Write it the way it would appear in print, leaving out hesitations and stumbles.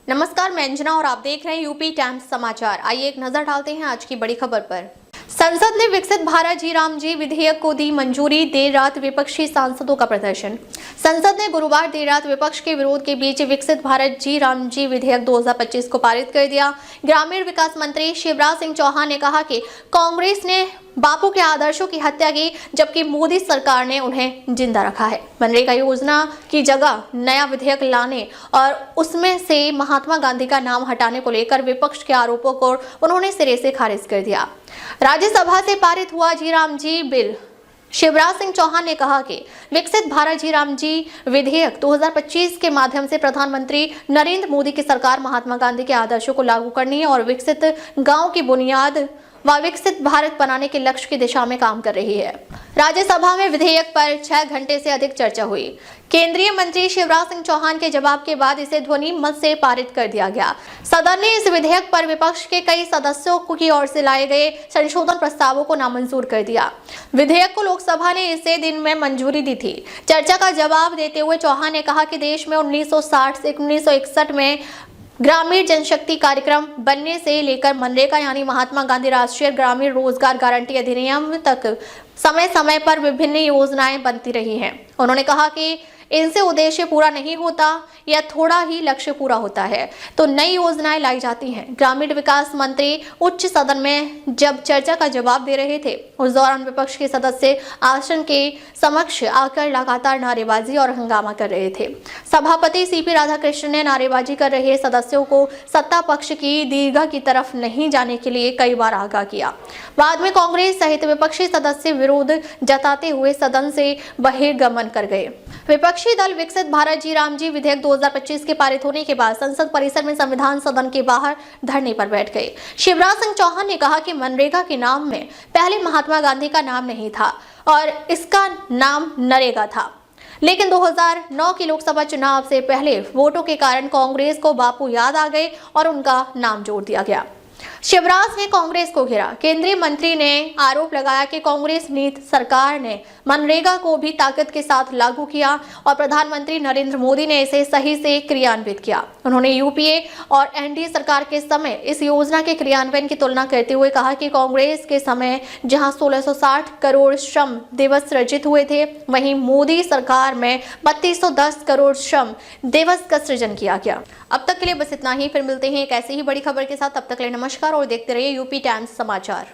नमस्कार, मैं अंजना और आप देख रहे हैं यूपी टाइम्स समाचार। आइए एक नजर डालते हैं आज की बड़ी खबर पर। संसद ने विकसित भारत जी राम जी विधेयक को दी मंजूरी, देर रात विपक्षी सांसदों का प्रदर्शन। संसद ने गुरुवार देर रात विपक्ष के विरोध के बीच विकसित भारत जी राम जी विधेयक 2025 को पारित कर दिया। ग्रामीण विकास मंत्री शिवराज सिंह चौहान ने कहा कि कांग्रेस ने बापू के आदर्शों की हत्या की, जबकि मोदी सरकार ने उन्हें जिंदा रखा है। मनरेगा योजना की जगह नया विधेयक लाने और उसमें से महात्मा गांधी का नाम हटाने को लेकर विपक्ष के आरोपों को उन्होंने सिरे से खारिज कर दिया। राज्यसभा से पारित हुआ जी राम जी बिल। शिवराज सिंह चौहान ने कहा कि विकसित भारत जी राम जी विधेयक 2025 के माध्यम से प्रधानमंत्री नरेंद्र मोदी की सरकार महात्मा गांधी के आदर्शों को लागू करने और विकसित गांव की बुनियाद व विकसित भारत बनाने के लक्ष्य की दिशा में काम कर रही है। राज्यसभा में विधेयक पर 6 घंटे से अधिक चर्चा हुई। केंद्रीय मंत्री शिवराज सिंह चौहान के जवाब के बाद इसे ध्वनि मत से पारित कर दिया गया। सदन ने इस विधेयक पर विपक्ष के कई सदस्यों की ओर से लाए गए संशोधन प्रस्तावों को नामंजूर कर दिया। विधेयक को लोकसभा ने इसे दिन में मंजूरी दी थी। चर्चा का जवाब देते हुए चौहान ने कहा कि देश में 1960 से 1961 में ग्रामीण जनशक्ति कार्यक्रम बनने से लेकर मनरेगा यानी महात्मा गांधी राष्ट्रीय ग्रामीण रोजगार गारंटी अधिनियम तक समय समय पर विभिन्न योजनाएं बनती रही हैं। उन्होंने कहा कि इनसे उद्देश्य पूरा नहीं होता या थोड़ा ही लक्ष्य पूरा होता है तो नई योजनाएं लाई जाती हैं। ग्रामीण विकास मंत्री उच्च सदन में जब चर्चा का जवाब दे रहे थे, उस दौरान विपक्ष के सदस्य आसन के समक्ष आकर लगातार नारेबाजी और हंगामा कर रहे थे। सभापति सीपी राधाकृष्णन ने नारेबाजी कर रहे सदस्यों को सत्ता पक्ष की दीर्घा की तरफ नहीं जाने के लिए कई बार आगाह किया। बाद में कांग्रेस सहित विपक्षी सदस्य विरोध जताते हुए सदन से बहिर्गमन कर गए। विपक्षी दल विकसित भारत जी राम जी विधेयक 2025 के पारित होने के बाद संसद परिसर में संविधान सदन के बाहर धरने पर बैठ गए। शिवराज सिंह चौहान ने कहा कि मनरेगा के नाम में पहले महात्मा गांधी का नाम नहीं था और इसका नाम नरेगा था, लेकिन 2009 के लोकसभा चुनाव से पहले वोटों के कारण कांग्रेस को बापू याद आ गए और उनका नाम जोड़ दिया गया। शिवराज ने कांग्रेस को घेरा। केंद्रीय मंत्री ने आरोप लगाया कि कांग्रेस नीति सरकार ने मनरेगा को भी ताकत के साथ लागू किया और प्रधानमंत्री नरेंद्र मोदी ने इसे सही से क्रियान्वित किया। उन्होंने यूपीए और एनडीए सरकार के समय इस योजना के क्रियान्वयन की तुलना करते हुए कहा कि कांग्रेस के समय जहां 1660 करोड़ श्रम दिवस सृजित हुए थे, वहीं मोदी सरकार में 3210 करोड़ श्रम दिवस का सृजन किया गया। अब तक के लिए बस इतना ही। फिर मिलते हैं एक ऐसी ही बड़ी खबर के साथ। तब तक के लिए नमस्कार और देखते रहिए यूपी टाइम्स समाचार।